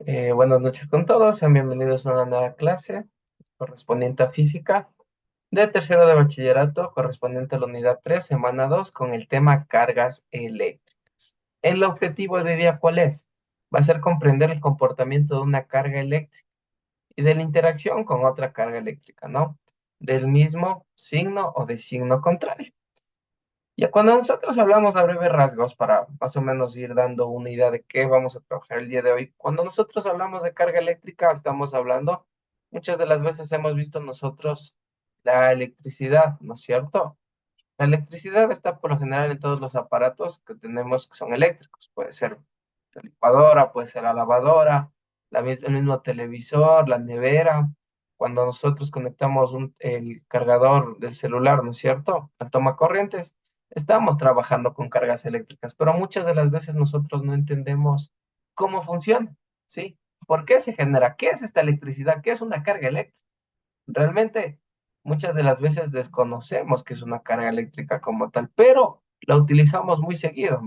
Buenas noches con todos, sean bienvenidos a una nueva clase correspondiente a física de tercero de bachillerato, correspondiente a la unidad 3, semana 2, con el tema cargas eléctricas. El objetivo de día, ¿cuál es? Va a ser comprender el comportamiento de una carga eléctrica y de la interacción con otra carga eléctrica, ¿no? Del mismo signo o de signo contrario. Ya cuando nosotros hablamos a breves rasgos, para más o menos ir dando una idea de qué vamos a trabajar el día de hoy, cuando nosotros hablamos de carga eléctrica, estamos hablando, muchas de las veces hemos visto nosotros la electricidad, ¿no es cierto? La electricidad está por lo general en todos los aparatos que tenemos que son eléctricos. Puede ser la licuadora, puede ser la lavadora, el mismo televisor, la nevera. Cuando nosotros conectamos el cargador del celular, ¿no es cierto? Al toma corrientes, estamos trabajando con cargas eléctricas, pero muchas de las veces nosotros no entendemos cómo funciona, ¿sí? ¿Por qué se genera? ¿Qué es esta electricidad? ¿Qué es una carga eléctrica? Realmente, muchas de las veces desconocemos que es una carga eléctrica como tal, pero la utilizamos muy seguido.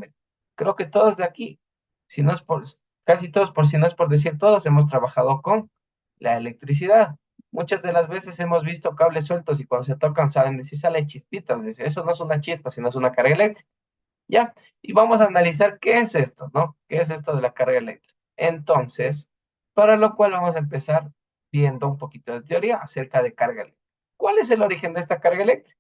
Creo que todos de aquí, si no es por, casi todos, por si no es por decir todos, hemos trabajado con la electricidad. Muchas de las veces hemos visto cables sueltos y cuando se tocan saben decir sale chispitas. Dice, eso no es una chispa, sino es una carga eléctrica. ¿Ya? Y vamos a analizar qué es esto, ¿no? ¿Qué es esto de la carga eléctrica? Entonces, para lo cual vamos a empezar viendo un poquito de teoría acerca de carga eléctrica. ¿Cuál es el origen de esta carga eléctrica?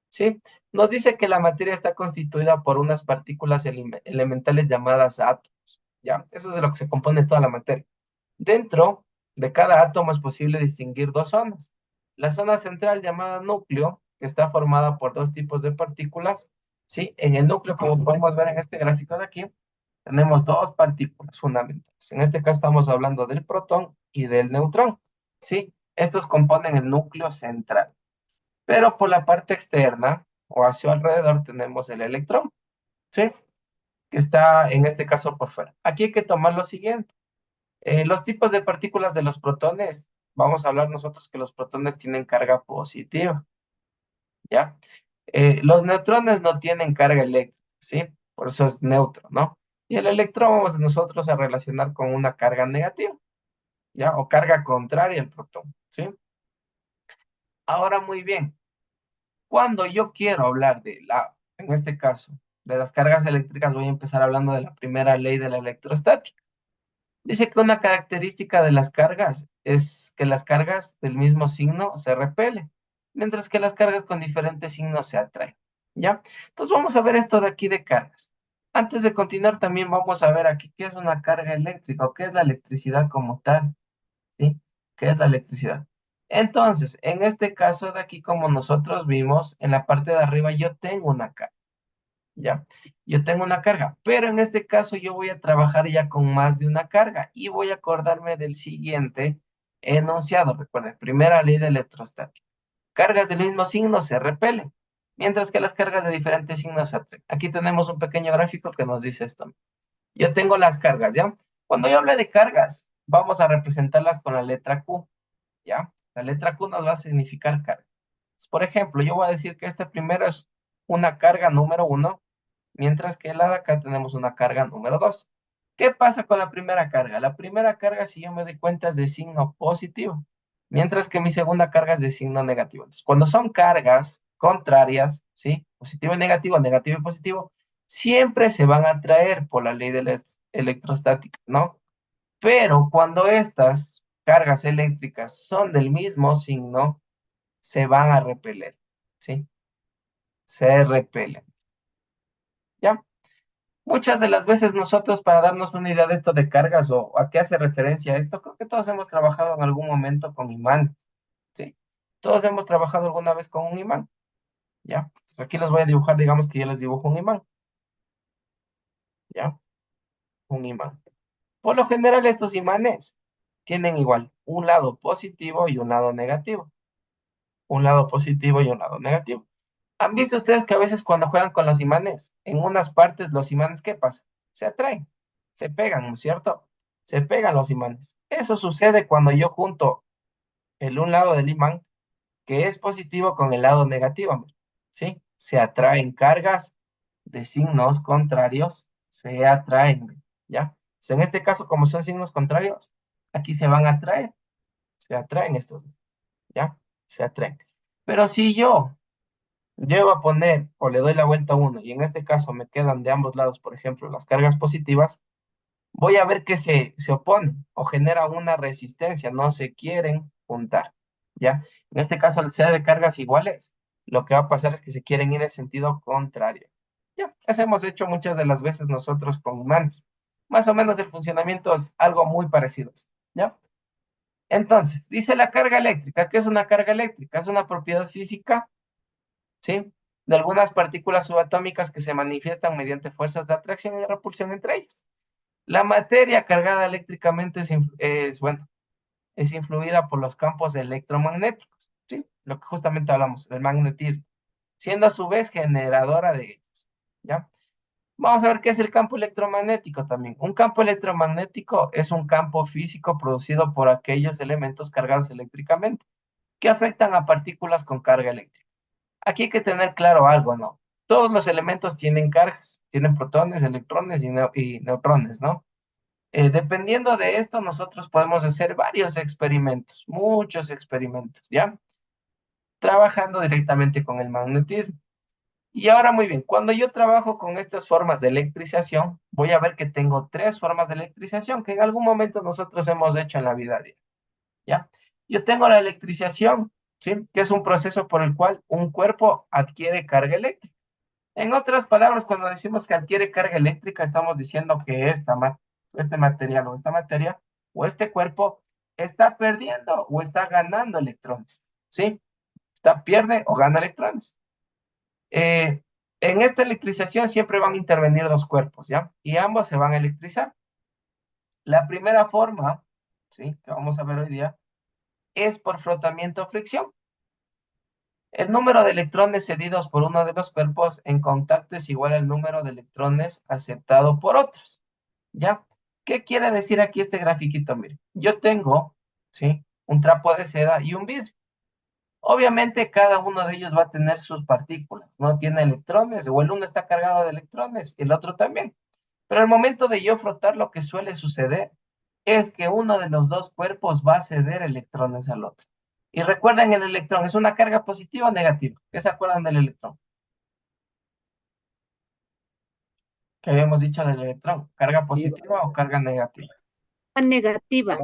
¿Sí? Nos dice que la materia está constituida por unas partículas elementales llamadas átomos, ¿ya? Eso es de lo que se compone toda la materia. Dentro de cada átomo es posible distinguir dos zonas. La zona central llamada núcleo, que está formada por dos tipos de partículas, ¿sí? En el núcleo, como podemos ver en este gráfico de aquí, tenemos dos partículas fundamentales. En este caso estamos hablando del protón y del neutrón, ¿sí? Estos componen el núcleo central. Pero por la parte externa o hacia alrededor tenemos el electrón, ¿sí? Que está en este caso por fuera. Aquí hay que tomar lo siguiente. Los tipos de partículas de los protones, vamos a hablar nosotros que los protones tienen carga positiva, ¿ya? Los neutrones no tienen carga eléctrica, ¿sí? Por eso es neutro, ¿no? Y el electrón vamos nosotros a relacionar con una carga negativa, ¿ya? O carga contraria al protón, ¿sí? Ahora muy bien, cuando yo quiero hablar en este caso, de las cargas eléctricas, voy a empezar hablando de la primera ley de la electrostática. Dice que una característica de las cargas es que las cargas del mismo signo se repelen, mientras que las cargas con diferentes signos se atraen. ¿Ya? Entonces vamos a ver esto de aquí de cargas. Antes de continuar también vamos a ver aquí qué es una carga eléctrica o qué es la electricidad como tal. ¿Sí? ¿Qué es la electricidad? Entonces, en este caso de aquí, como nosotros vimos, en la parte de arriba yo tengo una carga. ¿Ya? Yo tengo una carga, pero en este caso yo voy a trabajar ya con más de una carga y voy a acordarme del siguiente enunciado. Recuerden, primera ley de electrostática. Cargas del mismo signo se repelen, mientras que las cargas de diferentes signos se atraen. Aquí tenemos un pequeño gráfico que nos dice esto. Yo tengo las cargas, ¿ya? Cuando yo hable de cargas, vamos a representarlas con la letra Q, ¿ya? La letra Q nos va a significar carga. Por ejemplo, yo voy a decir que este primero es una carga número uno, mientras que la de acá tenemos una carga número 2. ¿Qué pasa con la primera carga? La primera carga, si yo me doy cuenta, es de signo positivo, mientras que mi segunda carga es de signo negativo. Entonces, cuando son cargas contrarias, ¿sí? Positivo y negativo, negativo y positivo, siempre se van a atraer por la ley de la electrostática, ¿no? Pero cuando estas cargas eléctricas son del mismo signo, se van a repeler, ¿sí? Se repelen, ¿ya? Muchas de las veces nosotros, para darnos una idea de esto de cargas o a qué hace referencia esto, creo que todos hemos trabajado en algún momento con imán, ¿sí? Todos hemos trabajado alguna vez con un imán, ¿ya? Entonces, aquí les voy a dibujar, digamos que yo les dibujo un imán, ¿ya? Un imán. Por lo general, estos imanes tienen igual un lado positivo y un lado negativo. Un lado positivo y un lado negativo. ¿Han visto ustedes que a veces cuando juegan con los imanes, en unas partes los imanes, ¿qué pasa? Se atraen, se pegan, ¿no es cierto? Se pegan los imanes. Eso sucede cuando yo junto el un lado del imán, que es positivo, con el lado negativo, ¿sí? Se atraen cargas de signos contrarios, se atraen, ¿ya? En este caso, como son signos contrarios, aquí se van a atraer, se atraen estos, ¿ya? Se atraen. Pero si yo llego a poner o le doy la vuelta a uno y en este caso me quedan de ambos lados, por ejemplo, las cargas positivas, voy a ver que se oponen o generan una resistencia, no se quieren juntar, ¿ya? En este caso, al ser de cargas iguales, lo que va a pasar es que se quieren ir en sentido contrario. Ya, eso hemos hecho muchas de las veces nosotros con imanes. Más o menos el funcionamiento es algo muy parecido, ¿ya? Entonces, dice la carga eléctrica. ¿Qué es una carga eléctrica? Es una propiedad física, ¿sí? De algunas partículas subatómicas que se manifiestan mediante fuerzas de atracción y repulsión entre ellas. La materia cargada eléctricamente bueno, es influida por los campos electromagnéticos, ¿sí? Lo que justamente hablamos, el magnetismo, siendo a su vez generadora de ellos, ¿ya? Vamos a ver qué es el campo electromagnético también. Un campo electromagnético es un campo físico producido por aquellos elementos cargados eléctricamente que afectan a partículas con carga eléctrica. Aquí hay que tener claro algo, ¿no? Todos los elementos tienen cargas, tienen protones, electrones y neutrones, ¿no? Dependiendo de esto, nosotros podemos hacer varios experimentos, muchos experimentos, ¿ya? Trabajando directamente con el magnetismo. Y ahora muy bien, cuando yo trabajo con estas formas de electrización, voy a ver que tengo tres formas de electrización que en algún momento nosotros hemos hecho en la vida diaria, ¿ya? Yo tengo la electrización, ¿sí? Que es un proceso por el cual un cuerpo adquiere carga eléctrica. En otras palabras, cuando decimos que adquiere carga eléctrica, estamos diciendo que este material o esta materia o este cuerpo está perdiendo o está ganando electrones, ¿sí? Pierde o gana electrones. Eh, en esta electrización siempre van a intervenir dos cuerpos, ¿ya? Y ambos se van a electrizar. La primera forma, ¿sí? Que vamos a ver hoy día, es por frotamiento o fricción. El número de electrones cedidos por uno de los cuerpos en contacto es igual al número de electrones aceptado por otros. ¿Ya? ¿Qué quiere decir aquí este grafiquito? Mire, yo tengo, ¿sí? Un trapo de seda y un vidrio. Obviamente cada uno de ellos va a tener sus partículas, ¿no? Tiene electrones, o el uno está cargado de electrones y el otro también. Pero al momento de yo frotar, lo que suele suceder es que uno de los dos cuerpos va a ceder electrones al otro. Y recuerden, el electrón es una carga positiva o negativa. ¿Qué se acuerdan del electrón? Que habíamos dicho del electrón, ¿carga positiva o carga negativa? Negativa.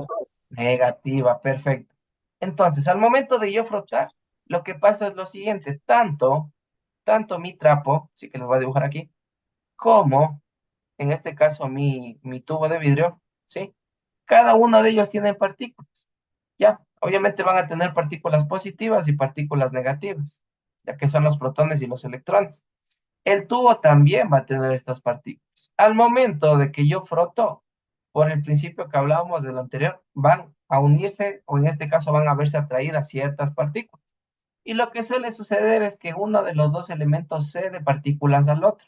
Negativa, perfecto. Entonces, al momento de yo frotar, lo que pasa es lo siguiente, tanto mi trapo, sí que lo voy a dibujar aquí, como en este caso mi tubo de vidrio, ¿sí? Cada uno de ellos tiene partículas, ¿ya? Obviamente van a tener partículas positivas y partículas negativas, ya que son los protones y los electrones. El tubo también va a tener estas partículas. Al momento de que yo froto, por el principio que hablábamos de lo anterior, van a unirse o en este caso van a verse atraídas ciertas partículas. Y lo que suele suceder es que uno de los dos elementos cede partículas al otro.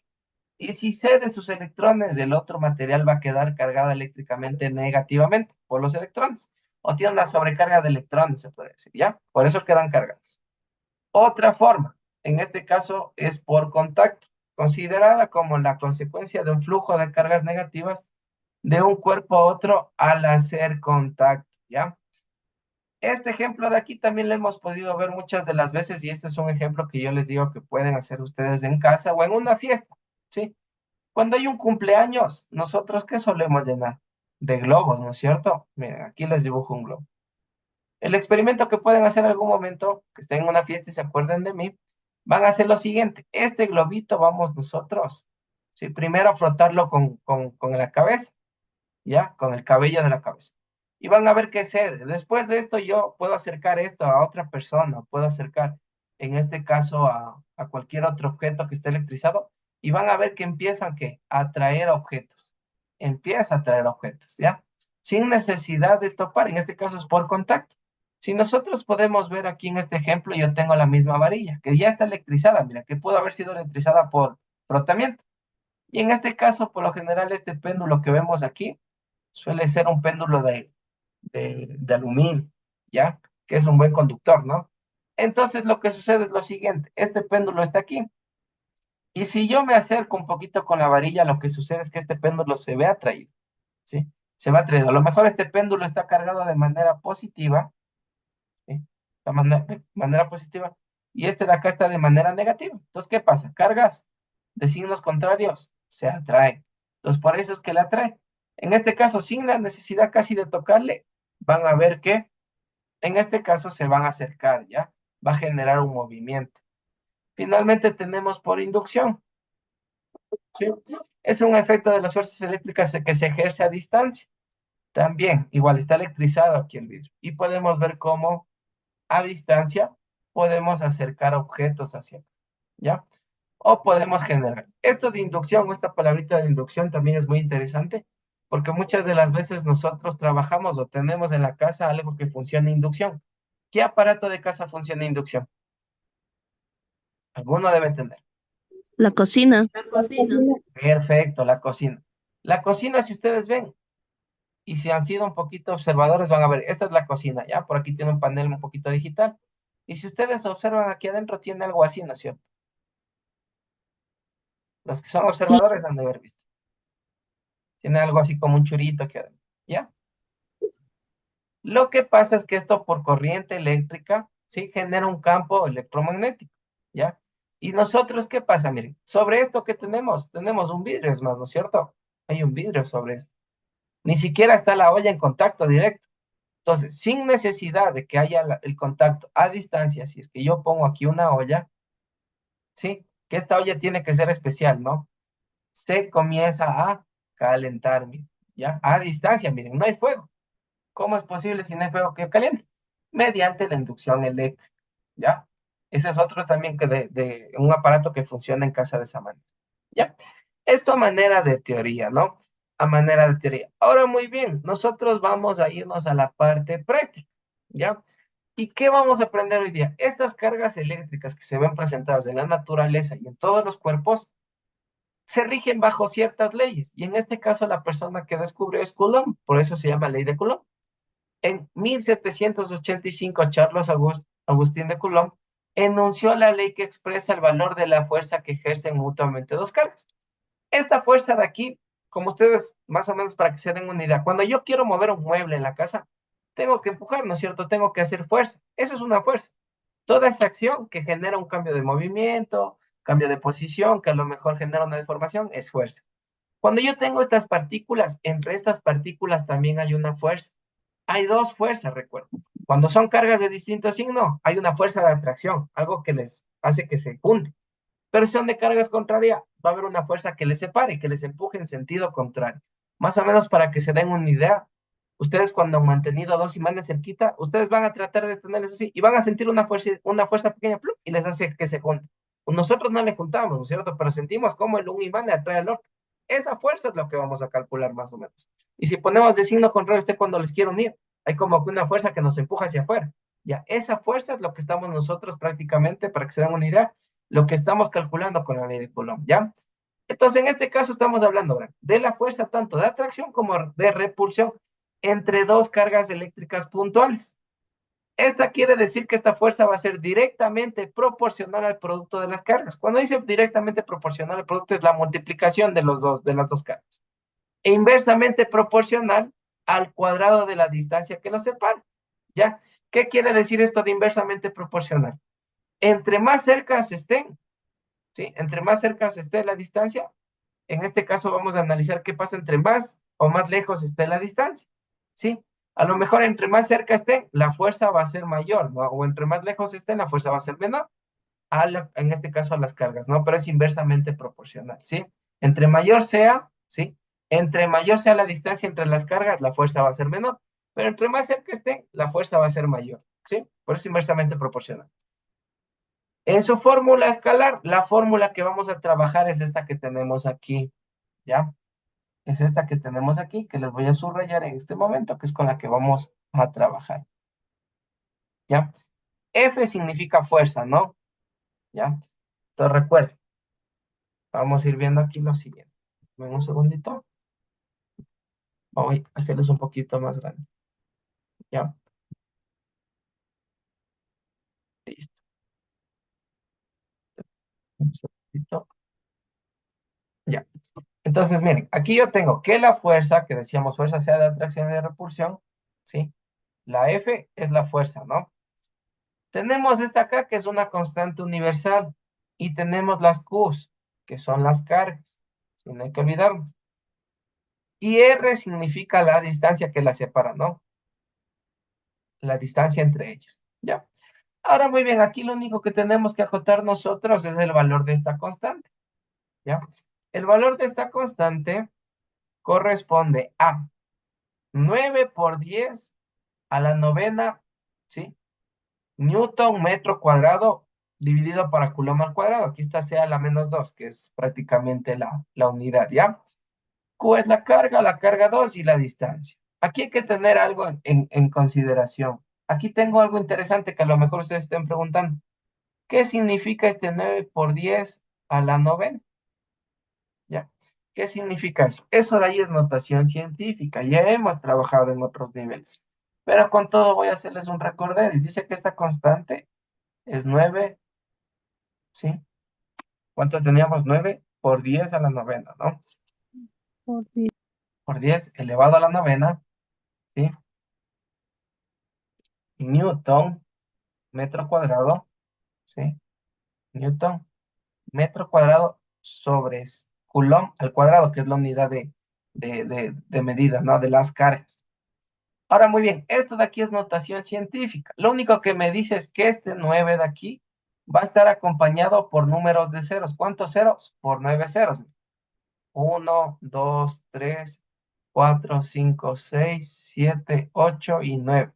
Y si cede sus electrones, el otro material va a quedar cargado eléctricamente negativamente por los electrones. O tiene una sobrecarga de electrones, se puede decir, ¿ya? Por eso quedan cargados. Otra forma, en este caso, es por contacto, considerada como la consecuencia de un flujo de cargas negativas de un cuerpo a otro al hacer contacto, ¿ya? Este ejemplo de aquí también lo hemos podido ver muchas de las veces y este es un ejemplo que yo les digo que pueden hacer ustedes en casa o en una fiesta, ¿sí? Cuando hay un cumpleaños, nosotros, ¿qué solemos llenar? De globos, ¿no es cierto? Miren, aquí les dibujo un globo. El experimento que pueden hacer en algún momento, que estén en una fiesta y se acuerden de mí, van a hacer lo siguiente. Este globito vamos nosotros, ¿sí? Primero a frotarlo con la cabeza, ¿ya? Con el cabello de la cabeza. Y van a ver qué cede. Después de esto yo puedo acercar esto a otra persona, puedo acercar, en este caso, a cualquier otro objeto que esté electrizado, y van a ver que empiezan ¿qué? A atraer objetos. Empieza a atraer objetos, ¿ya? Sin necesidad de topar, en este caso es por contacto. Si nosotros podemos ver aquí en este ejemplo, yo tengo la misma varilla, que ya está electrizada, mira, que pudo haber sido electrizada por frotamiento. Y en este caso, por lo general, este péndulo que vemos aquí suele ser un péndulo de aluminio, ¿ya? Que es un buen conductor, ¿no? Entonces lo que sucede es lo siguiente, este péndulo está aquí, y si yo me acerco un poquito con la varilla, lo que sucede es que este péndulo se ve atraído, ¿sí? se va trayendo. A lo mejor este péndulo está cargado de manera positiva, ¿sí? De manera positiva, y este de acá está de manera negativa. Entonces, ¿qué pasa? Cargas de signos contrarios se atraen. Entonces, por eso es que la atrae. En este caso, sin la necesidad casi de tocarle, van a ver que en este caso se van a acercar, ¿ya? Va a generar un movimiento. Finalmente tenemos por inducción, ¿sí? Es un efecto de las fuerzas eléctricas que se ejerce a distancia. También, igual está electrizado aquí el vidrio. Y podemos ver cómo a distancia podemos acercar objetos hacia acá, ¿ya? O podemos generar. Esto de inducción, esta palabrita de inducción también es muy interesante, porque muchas de las veces nosotros trabajamos o tenemos en la casa algo que funciona inducción. ¿Qué aparato de casa funciona inducción? Alguno debe tener. La cocina. La cocina. Perfecto, la cocina. La cocina, si ustedes ven, y si han sido un poquito observadores, van a ver, esta es la cocina, ¿ya? Por aquí tiene un panel un poquito digital. Y si ustedes observan aquí adentro, tiene algo así, ¿no es cierto? Los que son Sí, observadores han de haber visto. Tiene algo así como un churito aquí adentro, ¿ya? Lo que pasa es que esto por corriente eléctrica, ¿sí? Genera un campo electromagnético, ¿ya? Y nosotros, ¿qué pasa? Miren, sobre esto que tenemos un vidrio, es más, ¿no es cierto? Hay un vidrio sobre esto. Ni siquiera está la olla en contacto directo. Entonces, sin necesidad de que haya el contacto a distancia, si es que yo pongo aquí una olla, ¿sí? Que esta olla tiene que ser especial, ¿no? Se comienza a calentar, miren, ¿ya? A distancia, miren, no hay fuego. ¿Cómo es posible si no hay fuego que caliente? Mediante la inducción eléctrica, ¿ya? Ese es otro también que de un aparato que funciona en casa de esa manera, ¿ya? Esto a manera de teoría, ¿no? A manera de teoría. Ahora, muy bien, nosotros vamos a irnos a la parte práctica, ¿ya? ¿Y qué vamos a aprender hoy día? Estas cargas eléctricas que se ven presentadas en la naturaleza y en todos los cuerpos se rigen bajo ciertas leyes. Y en este caso, la persona que descubrió es Coulomb, por eso se llama ley de Coulomb. En 1785, Charles Agustín de Coulomb enunció la ley que expresa el valor de la fuerza que ejercen mutuamente dos cargas. Esta fuerza de aquí, como ustedes, más o menos para que se den una idea, cuando yo quiero mover un mueble en la casa, tengo que empujar, ¿no es cierto? Tengo que hacer fuerza. Eso es una fuerza. Toda esa acción que genera un cambio de movimiento, cambio de posición, que a lo mejor genera una deformación, es fuerza. Cuando yo tengo estas partículas, entre estas partículas también hay una fuerza. Hay dos fuerzas, recuerdo. Cuando son cargas de distinto signo, hay una fuerza de atracción, algo que les hace que se junten. Pero si son de cargas contrarias, va a haber una fuerza que les separe, que les empuje en sentido contrario. Más o menos para que se den una idea, ustedes cuando han mantenido dos imanes cerquita, ustedes van a tratar de tenerles así y van a sentir una fuerza pequeña ¡plum! Y les hace que se junten. Nosotros no le juntamos, ¿no es cierto? Pero sentimos como un imán le atrae al otro. Esa fuerza es lo que vamos a calcular más o menos. Y si ponemos de signo contrario, usted cuando les quiere unir, hay como que una fuerza que nos empuja hacia afuera. Ya, esa fuerza es lo que estamos nosotros prácticamente, para que se den una idea, lo que estamos calculando con la ley de Coulomb, ¿ya? Entonces, en este caso estamos hablando ahora de la fuerza tanto de atracción como de repulsión entre dos cargas eléctricas puntuales. Esta quiere decir que esta fuerza va a ser directamente proporcional al producto de las cargas. Cuando dice directamente proporcional al producto es la multiplicación de las dos cargas. E inversamente proporcional al cuadrado de la distancia que los separa. ¿Ya? ¿Qué quiere decir esto de inversamente proporcional? Entre más cerca estén, ¿sí? Entre más cerca esté la distancia, en este caso vamos a analizar qué pasa entre más o más lejos esté la distancia, ¿sí? A lo mejor entre más cerca estén, la fuerza va a ser mayor, ¿no? O entre más lejos estén, la fuerza va a ser menor, en este caso a las cargas, ¿no? Pero es inversamente proporcional, ¿sí? Entre mayor sea, ¿sí? Entre mayor sea la distancia entre las cargas, la fuerza va a ser menor, pero entre más cerca estén, la fuerza va a ser mayor, ¿sí? Por eso inversamente proporcional. En su fórmula escalar, la fórmula que vamos a trabajar es esta que tenemos aquí, ¿ya? Es esta que tenemos aquí, que les voy a subrayar en este momento, que es con la que vamos a trabajar, ¿ya? F significa fuerza, ¿no? ¿Ya? Entonces recuerden, vamos a ir viendo aquí lo siguiente. Ven un segundito, voy a hacerles un poquito más grande, ¿ya? Listo. Un segundito, ya. Entonces, miren, aquí yo tengo que la fuerza, que decíamos fuerza sea de atracción y de repulsión, ¿sí? La F es la fuerza, ¿no? Tenemos esta acá, que es una constante universal, y tenemos las Qs, que son las cargas, ¿sí? No hay que olvidarnos. Y R significa la distancia que la separa, ¿no? La distancia entre ellos, ¿ya? Ahora, muy bien, aquí lo único que tenemos que acotar nosotros es el valor de esta constante, ¿ya? El valor de esta constante corresponde a 9 por 10 a la novena, ¿sí? Newton metro cuadrado dividido para Coulomb al cuadrado. Aquí está C a la menos 2, que es prácticamente la unidad, ¿ya? Q es la carga 2 y la distancia. Aquí hay que tener algo en consideración. Aquí tengo algo interesante que a lo mejor ustedes estén preguntando. ¿Qué significa este 9 por 10 a la novena? ¿Ya? ¿Qué significa eso? Eso de ahí es notación científica. Ya hemos trabajado en otros niveles. Pero con todo voy a hacerles un recorder. Y dice que esta constante es 9, ¿sí? ¿Cuánto teníamos? 9 por 10 a la novena, ¿no? Por 10. Por 10 elevado a la novena, ¿sí? Newton, metro cuadrado, ¿sí? Newton, metro cuadrado sobre Coulomb al cuadrado, que es la unidad de medida, ¿no? De las cargas. Ahora, muy bien, esto de aquí es notación científica. Lo único que me dice es que este 9 de aquí va a estar acompañado por números de ceros. ¿Cuántos ceros? Por 9 ceros. 1, 2, 3, 4, 5, 6, 7, 8 y 9.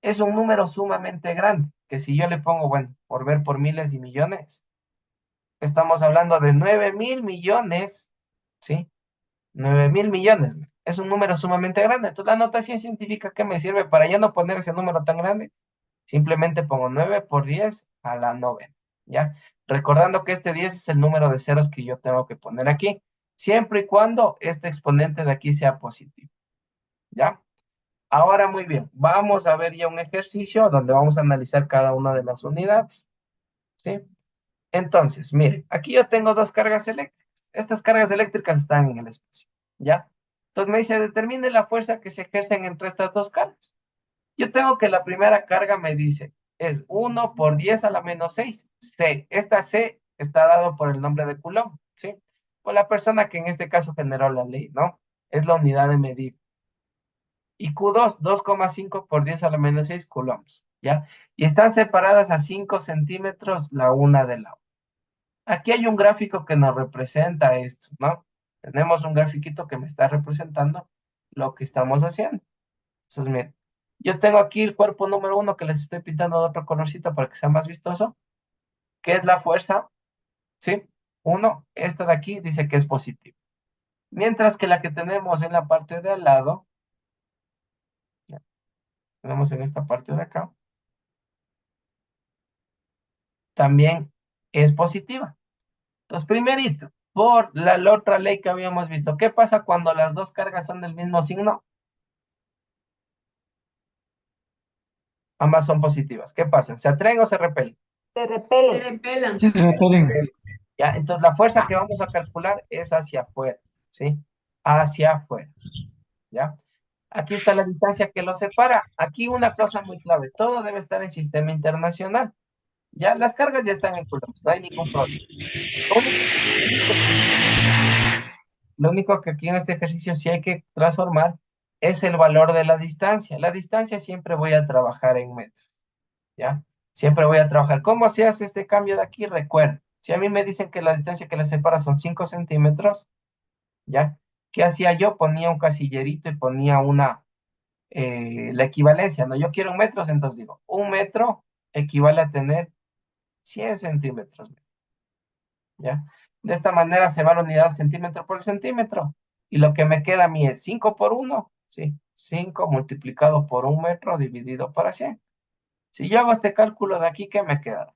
Es un número sumamente grande, que si yo le pongo, bueno, por ver por miles y millones, estamos hablando de 9.000 millones, ¿sí? 9.000 millones. Es un número sumamente grande. Entonces, la notación científica que me sirve para ya no poner ese número tan grande, simplemente pongo 9 por 10 a la novena, ¿ya? Recordando que este 10 es el número de ceros que yo tengo que poner aquí, siempre y cuando este exponente de aquí sea positivo, ¿ya? Ahora, muy bien, vamos a ver ya un ejercicio donde vamos a analizar cada una de las unidades, ¿sí? Entonces, miren, aquí yo tengo dos cargas eléctricas. Estas cargas eléctricas están en el espacio, ¿ya? Entonces me dice, determine la fuerza que se ejercen entre estas dos cargas. Yo tengo que la primera carga me dice, es 1 por 10 a la menos 6. C. Esta C está dado por el nombre de Coulomb, ¿sí? O la persona que en este caso generó la ley, ¿no? Es la unidad de medida. Y Q2, 2,5 por 10 a la menos 6 coulombs, ¿ya? Y están separadas a 5 centímetros la una de la otra. Aquí hay un gráfico que nos representa esto, ¿no? Tenemos un grafiquito que me está representando lo que estamos haciendo. Entonces, miren, yo tengo aquí el cuerpo número 1 que les estoy pintando de otro colorcito para que sea más vistoso, que es la fuerza, ¿sí? Uno, esta de aquí dice que es positiva. Mientras que la que tenemos en la parte de al lado, ya, tenemos en esta parte de acá, también es positiva. Entonces, primerito, por la otra ley que habíamos visto, ¿qué pasa cuando las dos cargas son del mismo signo? Ambas son positivas. ¿Qué pasa? ¿Se atraen o se repelen? Se Se repelen. repelan. Sí, se repelen. ¿Ya? Entonces, la fuerza que vamos a calcular es hacia afuera, ¿sí? Hacia afuera, ¿ya? Aquí está la distancia que los separa. Aquí una cosa muy clave, todo debe estar en sistema internacional. Ya las cargas ya están en coulombs, no hay ningún problema. Lo único que aquí en este Lo único que aquí en este ejercicio sí hay que transformar es el valor de la distancia. La distancia siempre voy a trabajar en metros, ¿ya? Siempre voy a trabajar. ¿Cómo se hace este cambio de aquí? Recuerda, si a mí me dicen que la distancia que les separa son 5 centímetros, ¿ya? ¿Qué hacía yo? Ponía un casillerito y ponía la equivalencia, ¿no? Yo quiero en metros, entonces digo, un metro equivale a tener 100 centímetros, ¿ya? De esta manera se va la unidad centímetro por centímetro. Y lo que me queda a mí es 5 por 1, ¿sí? 5 multiplicado por un metro dividido por 100. Si yo hago este cálculo de aquí, ¿qué me queda?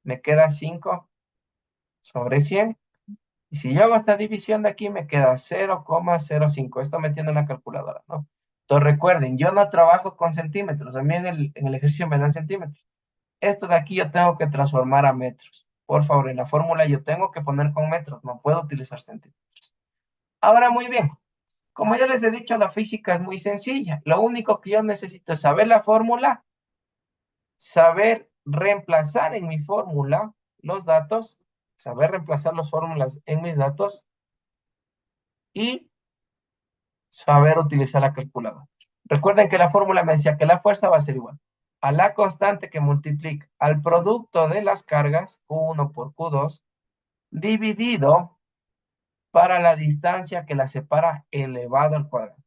Me queda 5 sobre 100. Y si yo hago esta división de aquí, me queda 0,05. Esto metiendo en la calculadora, ¿no? Entonces recuerden, yo no trabajo con centímetros. A mí en el ejercicio me dan centímetros. Esto de aquí yo tengo que transformar a metros. Por favor, en la fórmula yo tengo que poner con metros, no puedo utilizar centímetros. Ahora muy bien, como ya les he dicho, la física es muy sencilla. Lo único que yo necesito es saber la fórmula, saber reemplazar en mi fórmula los datos, saber reemplazar las fórmulas en mis datos y saber utilizar la calculadora. Recuerden que la fórmula me decía que la fuerza va a ser igual a la constante que multiplica al producto de las cargas, Q1 por Q2, dividido para la distancia que la separa elevado al cuadrado.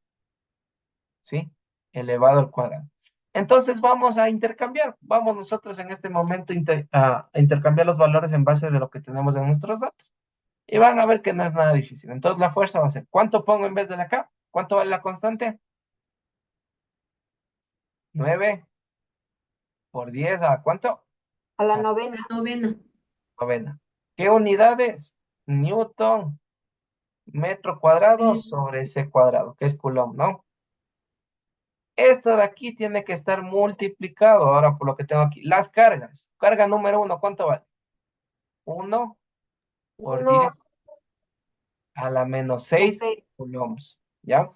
¿Sí? Elevado al cuadrado. Entonces vamos a intercambiar. Vamos nosotros en este momento a intercambiar los valores en base de lo que tenemos en nuestros datos. Y van a ver que no es nada difícil. Entonces la fuerza va a ser, ¿cuánto pongo en vez de la K? ¿Cuánto vale la constante? 9 por 10 ¿a cuánto? A la A novena. Novena. 90. ¿Qué unidades? Newton, metro cuadrado sobre C cuadrado, que es Coulomb, ¿no? Esto de aquí tiene que estar multiplicado ahora por lo que tengo aquí. Las cargas. Carga número 1, ¿cuánto vale? 1 por 1 10 a la menos por 6 6. coulombs. ¿Ya?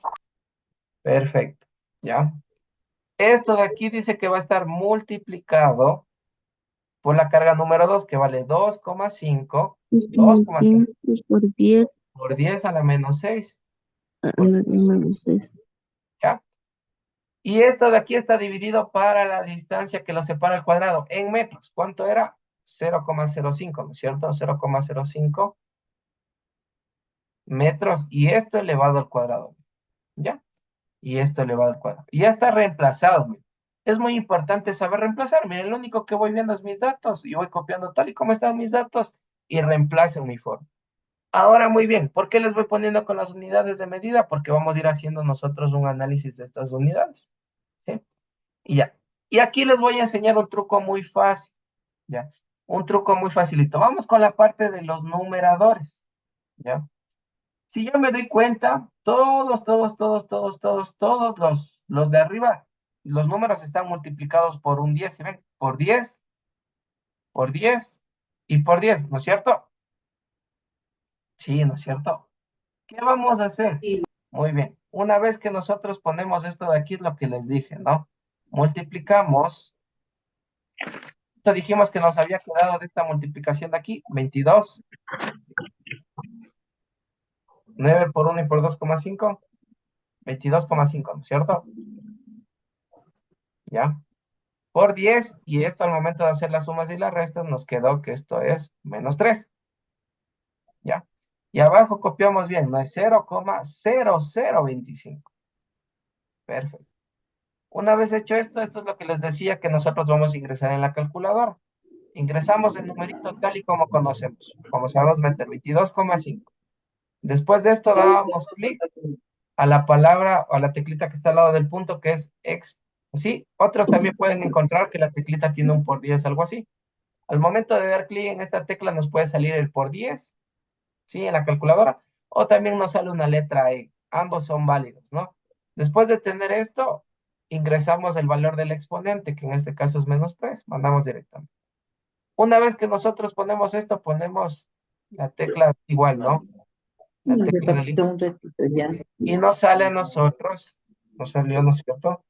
Perfecto. ¿Ya? Esto de aquí dice que va a estar multiplicado por la carga número 2, que vale 2,5. 2,5 5 por 10 por 10 a la menos 6. a la menos 6. ¿Ya? Y esto de aquí está dividido para la distancia que lo separa el cuadrado en metros. ¿Cuánto era? 0,05, ¿no es cierto? 0,05 metros. Y esto elevado al cuadrado. ¿Ya? Y esto elevado al cuadrado. Y ya está reemplazado. Miren. Es muy importante saber reemplazar. Miren, lo único que voy viendo es mis datos. Y voy copiando tal y como están mis datos. Y reemplazo en mi forma. Ahora, muy bien. ¿Por qué les voy poniendo con las unidades de medida? Porque vamos a ir haciendo nosotros un análisis de estas unidades. ¿Sí? Y ya. Y aquí les voy a enseñar un truco muy fácil, ¿ya? Un truco muy facilito. Vamos con la parte de los numeradores, ¿ya? Si yo me doy cuenta, todos los de arriba, los números están multiplicados por un 10, ¿sí ven? Por 10 y por 10, ¿no es cierto? Sí, ¿no es cierto? ¿Qué vamos a hacer? Sí. Muy bien. Una vez que nosotros ponemos esto de aquí, es lo que les dije, ¿no? Multiplicamos. Esto dijimos que nos había quedado de esta multiplicación de aquí, 22. 9 por 1 y por 2,5. 22,5, ¿no es cierto? ¿Ya? Por 10, y esto al momento de hacer las sumas y las restas nos quedó que esto es menos 3. ¿Ya? Y abajo copiamos bien, no es 0,0025. Perfecto. Una vez hecho esto, esto es lo que les decía que nosotros vamos a ingresar en la calculadora. Ingresamos el numerito tal y como conocemos. Como sabemos meter 22,5. Después de esto dábamos clic a la palabra o a la teclita que está al lado del punto, que es X. ¿Sí? Otros también pueden encontrar que la teclita tiene un por 10, algo así. Al momento de dar clic en esta tecla nos puede salir el por 10, ¿sí? En la calculadora. O también nos sale una letra E. Ambos son válidos, ¿no? Después de tener esto, ingresamos el valor del exponente, que en este caso es menos 3. Mandamos directamente. Una vez que nosotros ponemos esto, ponemos la tecla igual, ¿no? La De tecla del Paquito, un ratito ya. y nos sale a nosotros, nos salió, ¿no es cierto?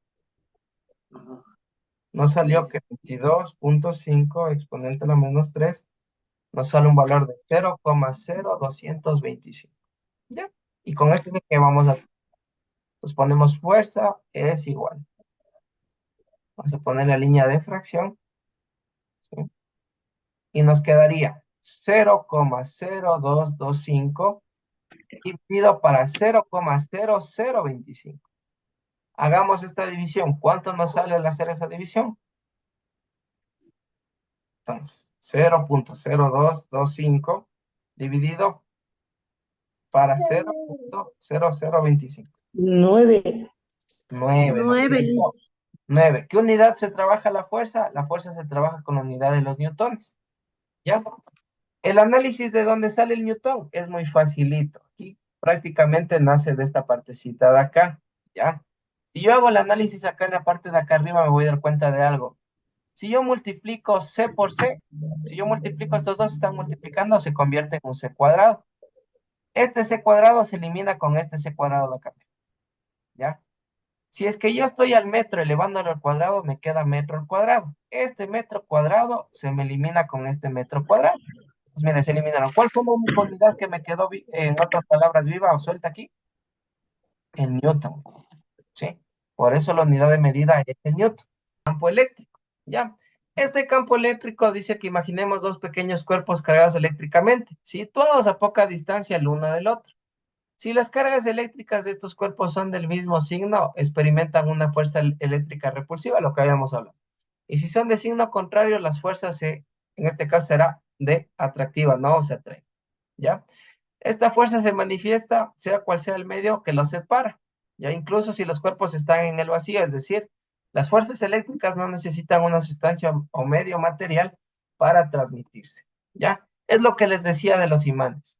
Nos salió que 22,5 exponente a la menos 3 nos sale un valor de 0,0225. ¿Ya? Y con esto es el que vamos a, pues ponemos fuerza es igual. Vamos a poner la línea de fracción, ¿sí? Y nos quedaría 0,0225 dividido para 0,0025. Hagamos esta división. ¿Cuánto nos sale al hacer esa división? Entonces, 0,0225 dividido para 0,0025. 9. 9, ¿no es 9. cierto? 9. ¿Qué unidad se trabaja la fuerza? La fuerza se trabaja con la unidad de los newtones. ¿Ya? El análisis de dónde sale el newton es muy facilito. Aquí prácticamente nace de esta partecita de acá. ¿Ya? Si yo hago el análisis acá en la parte de acá arriba, me voy a dar cuenta de algo. Si yo multiplico C por C, si yo multiplico estos dos, están multiplicando, se convierte en un C cuadrado. Este c cuadrado se elimina con este c cuadrado de acá, ¿ya? Si es que yo estoy al metro elevándolo al cuadrado, me queda metro al cuadrado. Este metro cuadrado se me elimina con este metro cuadrado. Pues mire, se eliminaron. ¿Cuál fue la única unidad que me quedó, en otras palabras, viva o suelta aquí? En Newton, ¿sí? Por eso la unidad de medida es el Newton. Campo eléctrico, ¿ya? Este campo eléctrico dice que imaginemos dos pequeños cuerpos cargados eléctricamente, situados a poca distancia el uno del otro. Si las cargas eléctricas de estos cuerpos son del mismo signo, experimentan una fuerza eléctrica repulsiva, lo que habíamos hablado. Y si son de signo contrario, las fuerzas, en este caso, será de atractiva, no se atraen, ¿ya? Esta fuerza se manifiesta, sea cual sea el medio que los separa, ya incluso si los cuerpos están en el vacío, es decir, las fuerzas eléctricas no necesitan una sustancia o medio material para transmitirse, ¿ya? Es lo que les decía de los imanes.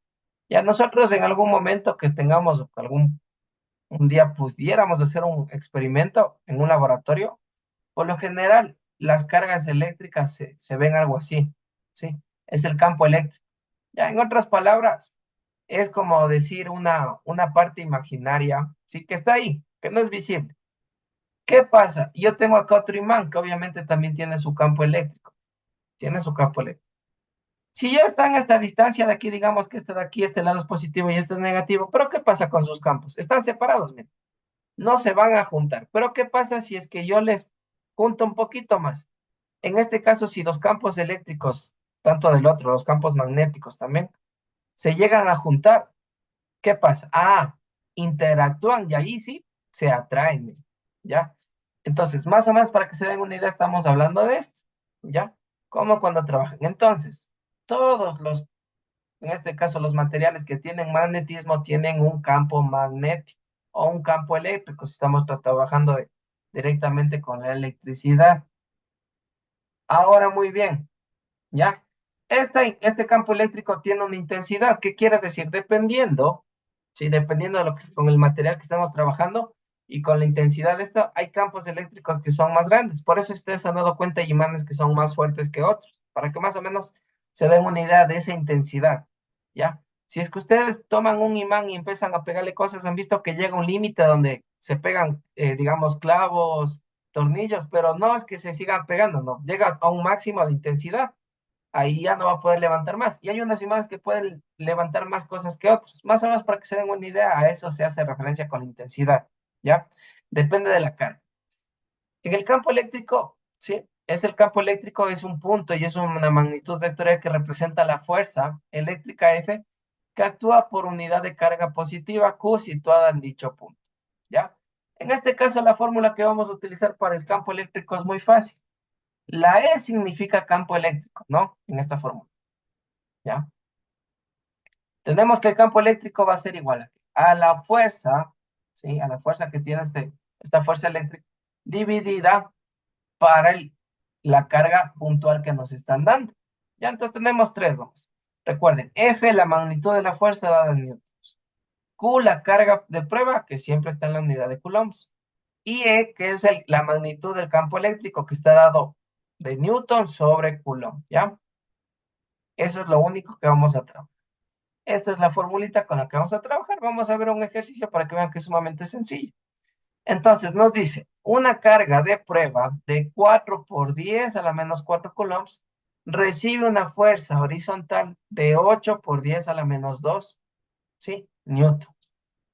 Ya nosotros en algún momento que tengamos un día pudiéramos hacer un experimento en un laboratorio, por lo general las cargas eléctricas se ven algo así, ¿sí? Es el campo eléctrico. Ya en otras palabras, es como decir una parte imaginaria, sí, que está ahí, que no es visible. ¿Qué pasa? Yo tengo acá otro imán que obviamente también tiene su campo eléctrico, tiene su campo eléctrico. Si yo está en esta distancia de aquí, digamos que este de aquí, este lado es positivo y este es negativo, pero ¿qué pasa con sus campos? Están separados, miren, no se van a juntar. Pero ¿qué pasa si es que yo les junto un poquito más? En este caso, si los campos eléctricos, tanto del otro, los campos magnéticos también, se llegan a juntar, ¿qué pasa? Ah, interactúan y ahí sí se atraen, miren, ¿ya? Entonces, más o menos para que se den una idea, estamos hablando de esto, ¿ya? Como cuando trabajan. Entonces, todos los en este caso los materiales que tienen magnetismo tienen un campo magnético o un campo eléctrico, si estamos trabajando directamente con la electricidad. Ahora muy bien, ¿ya? Este campo eléctrico tiene una intensidad. ¿Qué quiere decir? Dependiendo, ¿sí? Dependiendo de lo que, con el material que estamos trabajando y con la intensidad de esto, hay campos eléctricos que son más grandes. Por eso ustedes se han dado cuenta, hay imanes que son más fuertes que otros, para que más o menos se den una idea de esa intensidad, ¿ya? Si es que ustedes toman un imán y empiezan a pegarle cosas, han visto que llega un límite donde se pegan, digamos, clavos, tornillos, pero no es que se sigan pegando, no, llega a un máximo de intensidad, ahí ya no va a poder levantar más. Y hay unos imanes que pueden levantar más cosas que otros. Más o menos para que se den una idea, a eso se hace referencia con intensidad, ¿ya? Depende de la carga. En el campo eléctrico, ¿sí? Es el campo eléctrico, es un punto y es una magnitud vectorial que representa la fuerza eléctrica F que actúa por unidad de carga positiva Q situada en dicho punto, ¿ya? En este caso, la fórmula que vamos a utilizar para el campo eléctrico es muy fácil. La E significa campo eléctrico, ¿no? En esta fórmula, ¿ya? Tenemos que el campo eléctrico va a ser igual a la fuerza, ¿sí? A la fuerza que tiene esta fuerza eléctrica dividida para la carga puntual que nos están dando. Ya, entonces tenemos tres nomás. Recuerden, F, la magnitud de la fuerza dada en newtons. Q, la carga de prueba, que siempre está en la unidad de coulombs. Y E, que es la magnitud del campo eléctrico, que está dado de newton sobre coulomb, ¿ya? Eso es lo único que vamos a trabajar. Esta es la formulita con la que vamos a trabajar. Vamos a ver un ejercicio para que vean que es sumamente sencillo. Entonces nos dice, una carga de prueba de 4 por 10 a la menos 4 coulombs recibe una fuerza horizontal de 8 por 10 a la menos 2, ¿sí? Newton,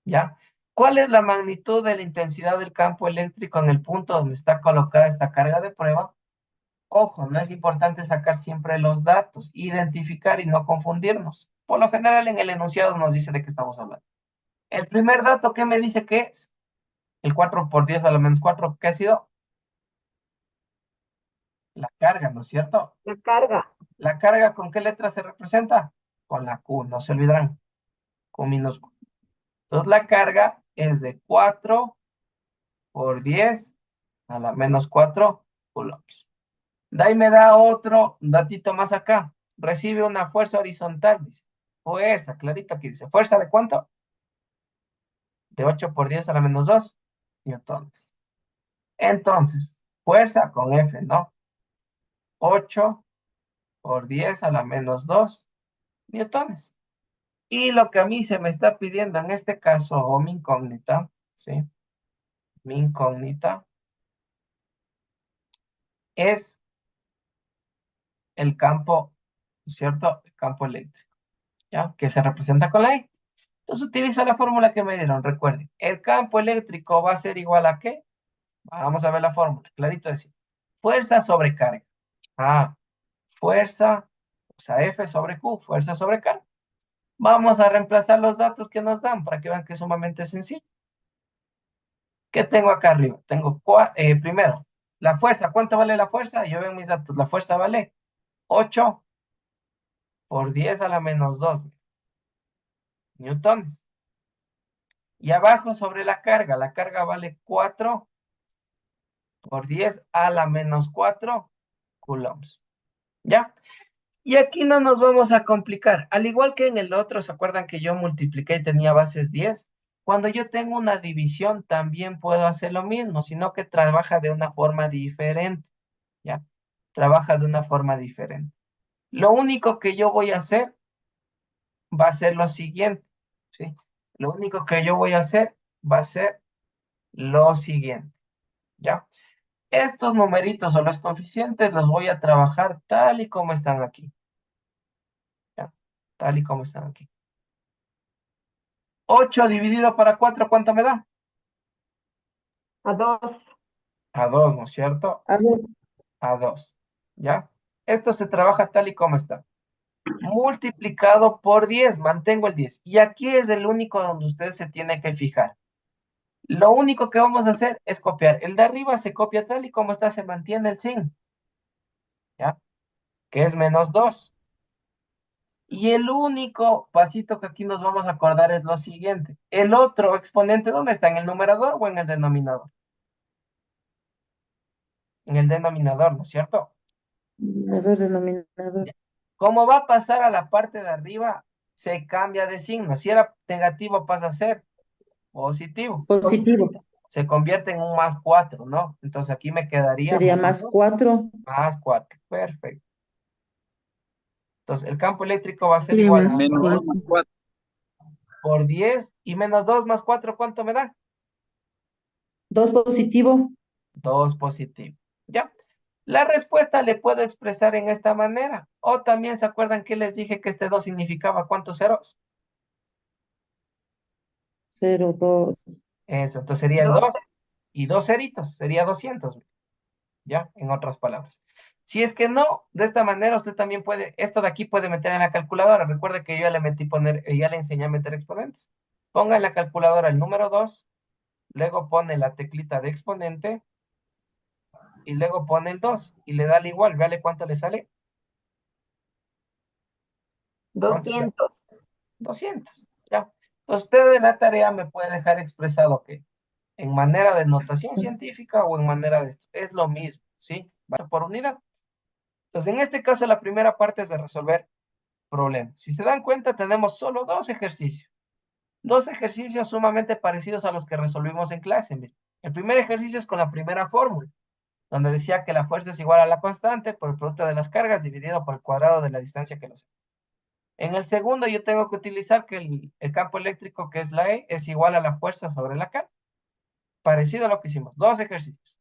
¿ya? ¿Cuál es la magnitud de la intensidad del campo eléctrico en el punto donde está colocada esta carga de prueba? Ojo, no es importante sacar siempre los datos, identificar y no confundirnos. Por lo general en el enunciado nos dice de qué estamos hablando. El primer dato que me dice que es el 4 por 10 a la menos 4, ¿qué ha sido? La carga, ¿no es cierto? La carga. ¿La carga con qué letra se representa? Con la Q, no se olvidarán, Q minúscula. Entonces la carga es de 4 por 10 a la menos 4 coulombs. De ahí me da otro datito más acá. Recibe una fuerza horizontal, dice. Fuerza, clarito aquí dice. ¿Fuerza de cuánto? De 8 por 10 a la menos 2 newtones. Entonces, fuerza con F, ¿no? 8 por 10 a la menos 2 newtones. Y lo que a mí se me está pidiendo en este caso, o mi incógnita, ¿sí? Mi incógnita es el campo, ¿cierto? El campo eléctrico, ¿ya? Que se representa con la E. Entonces utilizo la fórmula que me dieron. Recuerden, el campo eléctrico va a ser igual a ¿qué? Vamos a ver la fórmula. Clarito decir. Fuerza sobre carga. Ah, fuerza, o sea, F sobre Q, fuerza sobre carga. Vamos a reemplazar los datos que nos dan para que vean que es sumamente sencillo. ¿Qué tengo acá arriba? Tengo, primero, la fuerza. ¿Cuánto vale la fuerza? Yo veo mis datos. La fuerza vale 8 por 10 a la menos 2 newtones. Y abajo sobre la carga vale 4 por 10 a la menos 4 coulombs. ¿Ya? Y aquí no nos vamos a complicar. Al igual que en el otro, ¿se acuerdan que yo multipliqué y tenía bases 10? Cuando yo tengo una división, también puedo hacer lo mismo, sino que trabaja de una forma diferente. ¿Ya? Trabaja de una forma diferente. Lo único que yo voy a hacer va a ser lo siguiente. ¿Sí? Lo único que yo voy a hacer va a ser lo siguiente. ¿Ya? Estos numeritos o los coeficientes los voy a trabajar tal y como están aquí. ¿Ya? Tal y como están aquí. 8 dividido para 4, ¿cuánto me da? A 2. A 2, ¿no es cierto? A ver, A 2. ¿Ya? Esto se trabaja tal y como está. Multiplicado por 10, mantengo el 10. Y aquí es el único donde usted se tiene que fijar. Lo único que vamos a hacer es copiar. El de arriba se copia tal y como está, se mantiene el sin. ¿Ya? Que es menos 2. Y el único pasito que aquí nos vamos a acordar es lo siguiente. El otro exponente, ¿dónde está? ¿En el numerador o en el denominador? En el denominador, ¿no es cierto? denominador, denominador. Ya. Como va a pasar a la parte de arriba, se cambia de signo. Si era negativo pasa a ser positivo. Positivo. Se convierte en un más 4, ¿no? Entonces aquí me quedaría Sería menos más 2, 4. más 4. Perfecto. Entonces el campo eléctrico va a ser Sería igual a más Menos 2 4. más 4. por 10 y menos 2 más 4, ¿cuánto me da? 2 positivo. 2 positivo. ¿Ya? La respuesta le puedo expresar en esta manera. O también se acuerdan que les dije que este 2 significaba ¿cuántos ceros? 0, 2. Eso, entonces sería el 2 y 2 ceritos, sería 200. ¿Ya? En otras palabras. Si es que no, de esta manera usted también puede, esto de aquí puede meter en la calculadora. Recuerde que yo ya le metí poner, ya le enseñé a meter exponentes. Ponga en la calculadora el número 2, luego pone la teclita de exponente y luego pone el 2 y le da al igual, véale cuánto le sale. ¿Cuánto sale? 200. 200. ¿Ya? Entonces usted en la tarea me puede dejar expresado que en manera de notación científica o en manera de esto. Es lo mismo, ¿sí? Va por unidad. Entonces, en este caso, la primera parte es de resolver problemas. Si se dan cuenta, tenemos solo dos ejercicios. Dos ejercicios sumamente parecidos a los que resolvimos en clase. Miren. El primer ejercicio es con la primera fórmula, donde decía que la fuerza es igual a la constante por el producto de las cargas dividido por el cuadrado de la distancia que los... En el segundo, yo tengo que utilizar que el campo eléctrico, que es la E, es igual a la fuerza sobre la carga. Parecido a lo que hicimos. Dos ejercicios.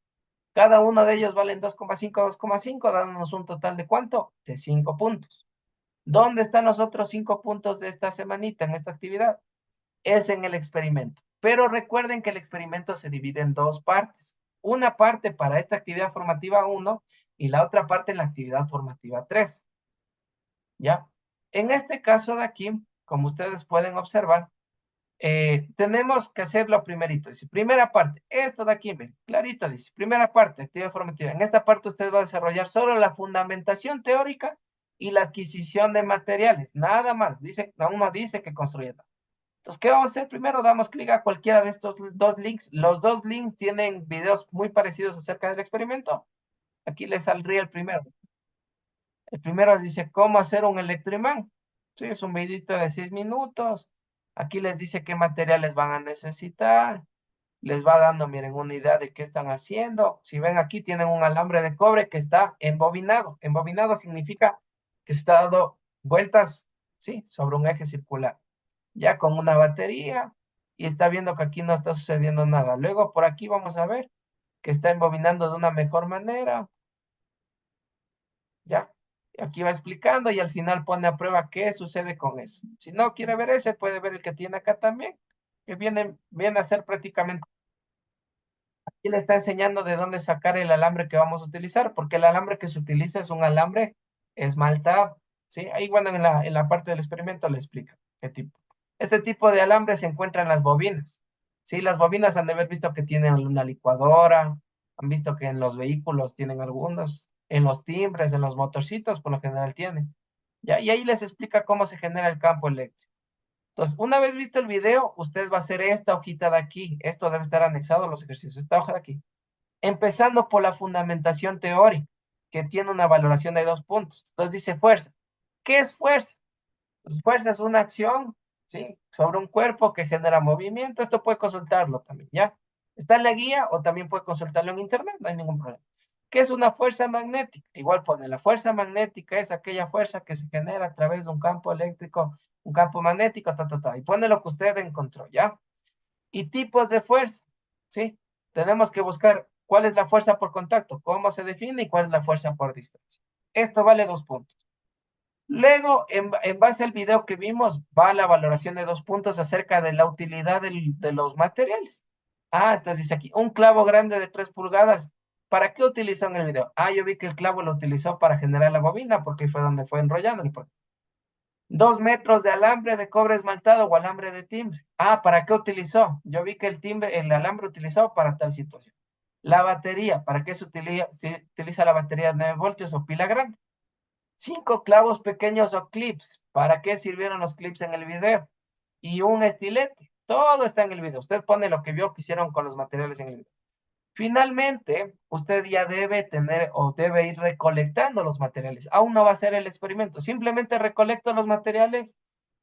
Cada uno de ellos valen 2,5, dándonos un total de ¿cuánto? De 5 puntos. ¿Dónde están los otros 5 puntos de esta semanita en esta actividad? Es en el experimento. Pero recuerden que el experimento se divide en dos partes. Una parte para esta actividad formativa 1 y la otra parte en la actividad formativa 3. ¿Ya? En este caso de aquí, como ustedes pueden observar, tenemos que hacer lo primerito. Dice, primera parte, esto de aquí, miren, clarito dice, primera parte, actividad formativa. En esta parte usted va a desarrollar solo la fundamentación teórica y la adquisición de materiales, nada más. Dice, aún no dice que construya. Entonces, ¿qué vamos a hacer? Primero damos clic a cualquiera de estos dos links. Los dos links tienen videos muy parecidos acerca del experimento. Aquí les saldría el primero. El primero dice cómo hacer un electroimán. Sí, es un videito de 6 minutos. Aquí les dice qué materiales van a necesitar. Les va dando, miren, una idea de qué están haciendo. Si ven aquí, tienen un alambre de cobre que está embobinado. Embobinado significa que se está dando vueltas, sí, sobre un eje circular. ya con una batería, y está viendo que aquí no está sucediendo nada. Luego por aquí vamos a ver que está embobinando de una mejor manera, ya. Y aquí va explicando y al final pone a prueba qué sucede con eso. Si no quiere ver ese, puede ver el que tiene acá también, que viene a ser prácticamente, y le está enseñando de dónde sacar el alambre que vamos a utilizar, porque el alambre que se utiliza es un alambre esmaltado, ¿sí? Ahí, bueno, en la parte del experimento le explica qué tipo. Este tipo de alambre se encuentra en las bobinas, ¿sí? Las bobinas han de haber visto que tienen una licuadora, han visto que en los vehículos tienen algunos, en los timbres, en los motorcitos, por lo general tienen. ¿Ya? Y ahí les explica cómo se genera el campo eléctrico. Entonces, una vez visto el video, usted va a hacer esta hojita de aquí. Esto debe estar anexado a los ejercicios, esta hoja de aquí. Empezando por la fundamentación teórica, que tiene una valoración de 2 puntos. Entonces dice fuerza. ¿Qué es fuerza? Pues fuerza es una acción, ¿sí? Sobre un cuerpo que genera movimiento. Esto puede consultarlo también, ¿ya? Está en la guía o también puede consultarlo en internet, no hay ningún problema. ¿Qué es una fuerza magnética? Igual pone, la fuerza magnética es aquella fuerza que se genera a través de un campo eléctrico, un campo magnético, y pone lo que usted encontró, ¿ya? Y tipos de fuerza, ¿sí? Tenemos que buscar cuál es la fuerza por contacto, cómo se define y cuál es la fuerza por distancia. Esto vale 2 puntos. Luego, en base al video que vimos, va la valoración de 2 puntos acerca de la utilidad de los materiales. Ah, entonces dice aquí, un clavo grande de 3 pulgadas. ¿Para qué utilizó en el video? Ah, yo vi que el clavo lo utilizó para generar la bobina, porque fue donde fue enrollando. 2 metros de alambre de cobre esmaltado o alambre de timbre. Ah, ¿para qué utilizó? Yo vi que el alambre utilizó para tal situación. La batería, ¿para qué se utiliza la batería de 9 voltios o pila grande? 5 clavos pequeños o clips. ¿Para qué sirvieron los clips en el video? Y un estilete. Todo está en el video. Usted pone lo que vio que hicieron con los materiales en el video. Finalmente, usted ya debe tener o debe ir recolectando los materiales. Aún no va a hacer el experimento. Simplemente recolecto los materiales,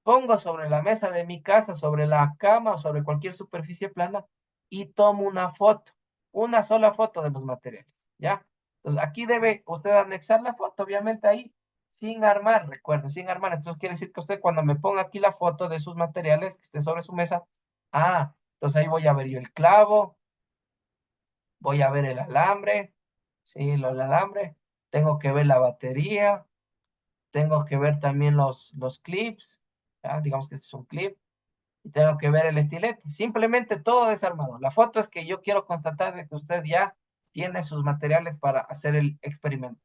pongo sobre la mesa de mi casa, sobre la cama o sobre cualquier superficie plana y tomo una foto. Una sola foto de los materiales, ¿ya? Entonces, aquí debe usted anexar la foto, obviamente ahí, sin armar, recuerde, sin armar. Entonces, quiere decir que usted cuando me ponga aquí la foto de sus materiales que esté sobre su mesa, entonces ahí voy a ver yo el clavo, voy a ver el alambre, sí, el alambre, tengo que ver la batería, tengo que ver también los clips, ¿ya? Digamos que este es un clip, y tengo que ver el estilete, simplemente todo desarmado. La foto es que yo quiero constatar de que usted ya tiene sus materiales para hacer el experimento.